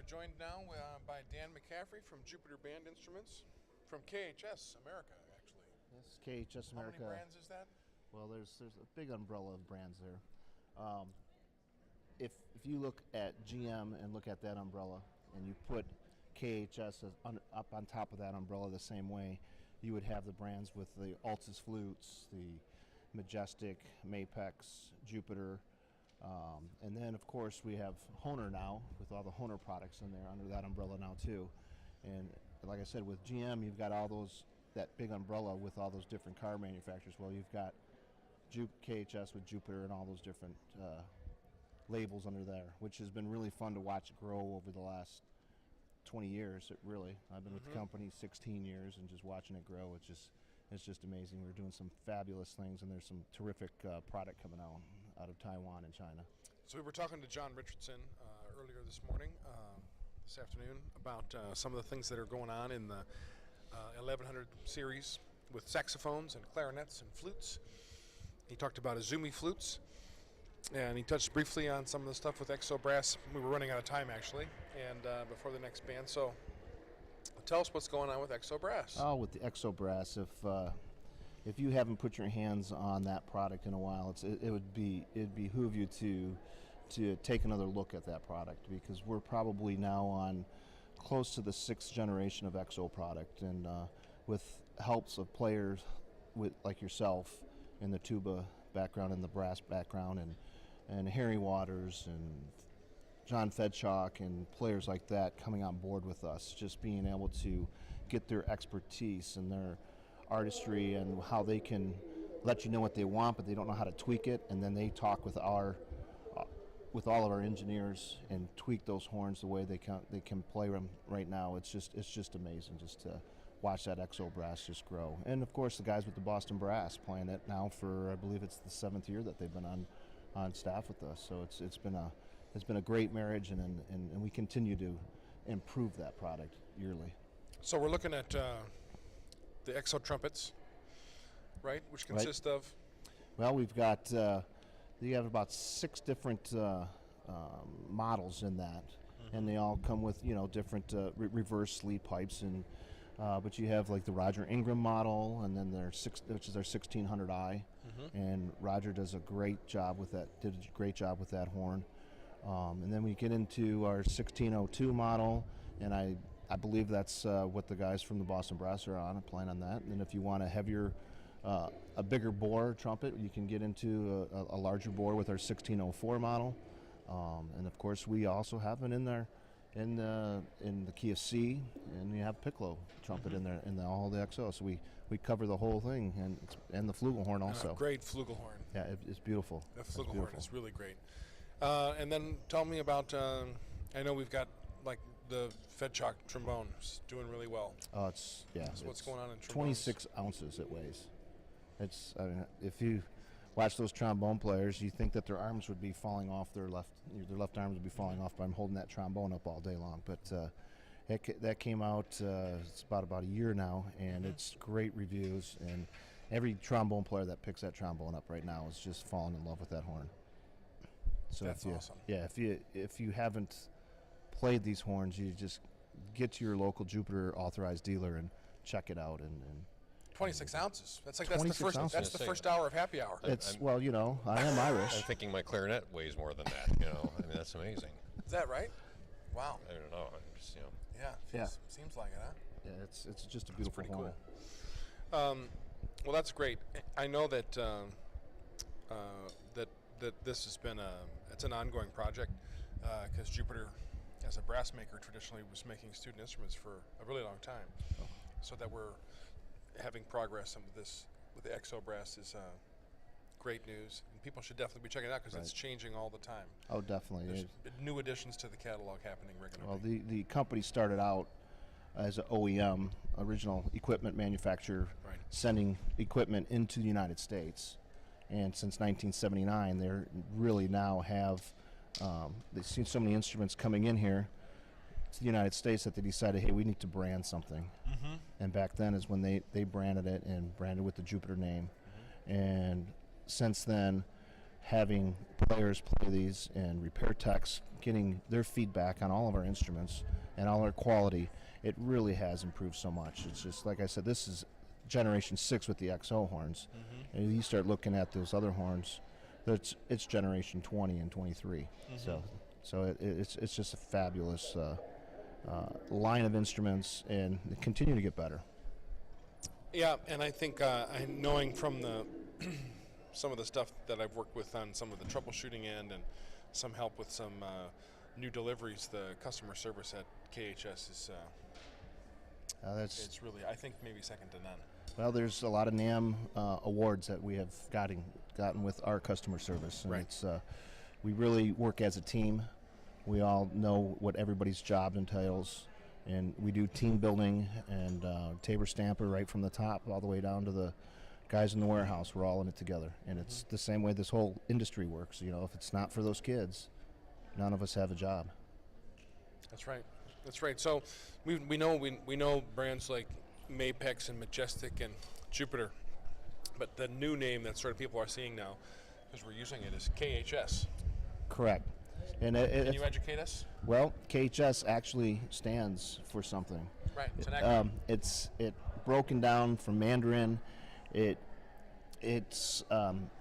We're joined now by Dan McCaffrey from Jupiter Band Instruments, from KHS America, actually. Yes, KHS America. How many brands is that? Well, there's a big umbrella of brands there. If you look at GM and look at that umbrella, and you put KHS up on top of that umbrella the same way, you would have the brands with the Altus flutes, the Majestic, Mapex, Jupiter, and then of course we have Hohner now with all the Hohner products in there under that umbrella now too. And like I said, with GM you've got all that big umbrella with all those different car manufacturers. Well, you've got KHS with Jupiter and all those different labels under there, which has been really fun to watch grow over the last 20 years. I've been with the company 16 years, and just watching it grow, it's just amazing. We're doing some fabulous things, and there's some terrific product coming out of Taiwan and China. So we were talking to John Richardson earlier this afternoon, about some of the things that are going on in the 1100 series with saxophones and clarinets and flutes. He talked about Izumi flutes, and he touched briefly on some of the stuff with Exo Brass. We were running out of time, actually, and before the next band. So tell us what's going on with Exo Brass. Oh, with the Exo Brass, if you haven't put your hands on that product in a while, it'd behoove you to take another look at that product, because we're probably now on close to the 6th generation of Exo product, and with helps of players like yourself in the tuba background and the brass background, and Harry Waters and John Fedchalk and players like that coming on board with us, just being able to get their expertise and their artistry and how they can let you know what they want, but they don't know how to tweak it, and then they talk with all of our engineers and tweak those horns the way they can play them right now. It's just amazing just to watch that Exo Brass just grow. And of course the guys with the Boston Brass playing it now for, I believe it's the 7th year that they've been on staff with us. So it's been a great marriage, and we continue to improve that product yearly. So we're looking at the Exo Trumpets, right, which consist of? Well, we've got you have about 6 different models in that, and they all come with different reverse sleeve pipes, and but you have like the Roger Ingram model, and then which is our 1600i, and Roger does a great job with that. Did a great job with that horn, and then we get into our 1602 model, and I believe that's what the guys from the Boston Brass are playing on that. And then if you want a heavier, a bigger bore trumpet, you can get into a larger bore with our 1604 model, and of course we also have it in there. In the key of C, and you have piccolo trumpet in there, in all the XO. So we cover the whole thing, and the flugelhorn also. Great flugelhorn. Yeah, it's beautiful. The flugelhorn is really great. And then tell me about. I know we've got like the Fedchalk trombone doing really well. Oh, it's what's going on in trombones? 26 ounces it weighs. If you watch those trombone players, you think that their arms would be falling off, their left arms would be falling off by holding that trombone up all day long. But that came out, it's about a year now, and it's great reviews, and every trombone player that picks that trombone up right now is just falling in love with that horn. So that's awesome. Yeah, if you haven't played these horns, you just get to your local Jupiter authorized dealer and check it out, and 26 ounces. That's the first hour of happy hour. I am Irish. I'm thinking my clarinet weighs more than that. That's amazing. Is that right? Wow. I don't know. I'm just, Yeah. Seems like it, huh? Yeah, it's just a beautiful horn. Cool. Well, that's great. I know that that this has been it's an ongoing project, because Jupiter, as a brass maker, traditionally was making student instruments for a really long time. So that we're having progress with this with the Exo Brass is great news, and people should definitely be checking it out, because it's changing all the time. Oh, definitely. There's new additions to the catalog happening regularly. Well, the company started out as an OEM, original equipment manufacturer, sending equipment into the United States, and since 1979, they really now have they've seen so many instruments coming in here to the United States that they decided, hey, we need to brand something. And back then is when they branded it, and branded with the Jupiter name. And since then, having players play these and repair techs getting their feedback on all of our instruments and all our quality, it really has improved so much. It's just, like I said, this is generation 6 with the XO horns. And you start looking at those other horns, it's generation 20 and 23. So it's just a fabulous line of instruments, and they continue to get better. Yeah, and I think knowing from the some of the stuff that I've worked with on some of the troubleshooting end and some help with some new deliveries, the customer service at KHS is it's really, I think, maybe second to none. Well, there's a lot of NAM awards that we have gotten with our customer service, and it's we really work as a team. We all know what everybody's job entails, and we do team building and Tabor Stamper right from the top all the way down to the guys in the warehouse. We're all in it together, and it's the same way this whole industry works. You know, if it's not for those kids, none of us have a job. That's right. That's right. So we know brands like Mapex and Majestic and Jupiter, but the new name that sort of people are seeing now, because we're using it, is KHS. Correct. And Can you educate us? Well, KHS actually stands for something. Right. It's an acronym. It's broken down from Mandarin. It's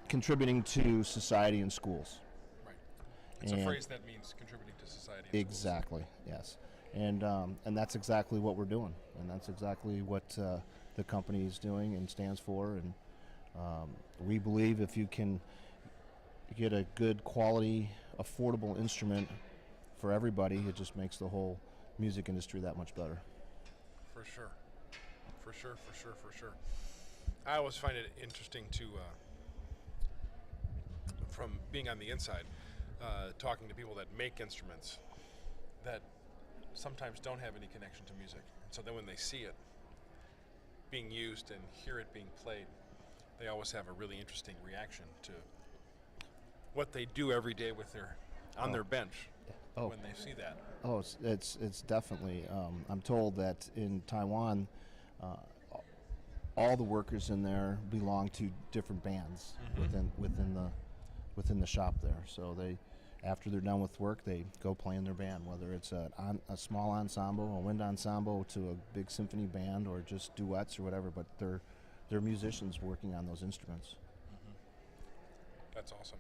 contributing to society and schools. Right. It's a phrase that means contributing to society. And exactly. Yes. And that's exactly what we're doing, and that's exactly what the company is doing and stands for. And we believe if you can get a good quality, affordable instrument for everybody, it just makes the whole music industry that much better. For sure. For sure. I always find it interesting to, from being on the inside, talking to people that make instruments that sometimes don't have any connection to music. So then when they see it being used and hear it being played, they always have a really interesting reaction to what they do every day with on their bench when they see that. Oh, it's definitely. I'm told that in Taiwan, all the workers in there belong to different bands within the shop there. So they, after they're done with work, they go play in their band, whether it's a small ensemble, a wind ensemble, to a big symphony band, or just duets or whatever. But they're musicians working on those instruments. That's awesome.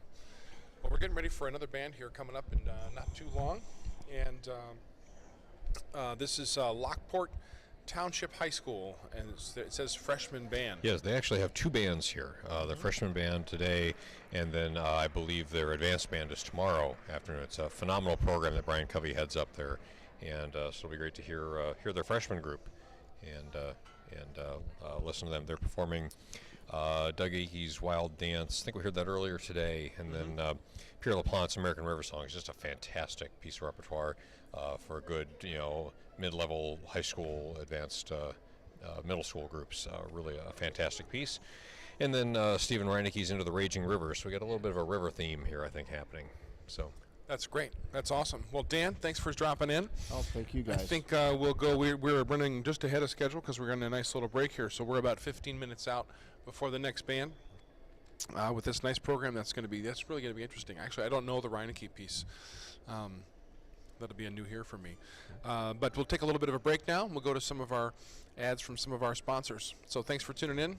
Well, we're getting ready for another band here coming up in not too long, and this is Lockport Township High School, and it says freshman band. Yes, they actually have 2 bands here. The freshman band today, and then I believe their advanced band is tomorrow afternoon. It's a phenomenal program that Brian Covey heads up there, and so it'll be great to hear their freshman group and listen to them. They're performing Doug Aikey's Wild Dance. I think we heard that earlier today, and then Pierre LaPlante's American River Song is just a fantastic piece of repertoire for a good, mid-level high school, advanced middle school groups. Really a fantastic piece. And then Stephen Reinecke's Into the Raging River. So we got a little bit of a river theme here, I think, happening. So that's great. That's awesome. Well, Dan, thanks for dropping in. Oh, thank you, guys. I think we'll go. We're running just ahead of schedule because we're getting a nice little break here. So we're about 15 minutes out before the next band with this nice program. That's really going to be interesting. Actually, I don't know the Reinecke piece. That'll be a new here for me. But we'll take a little bit of a break now. We'll go to some of our ads from some of our sponsors. So thanks for tuning in.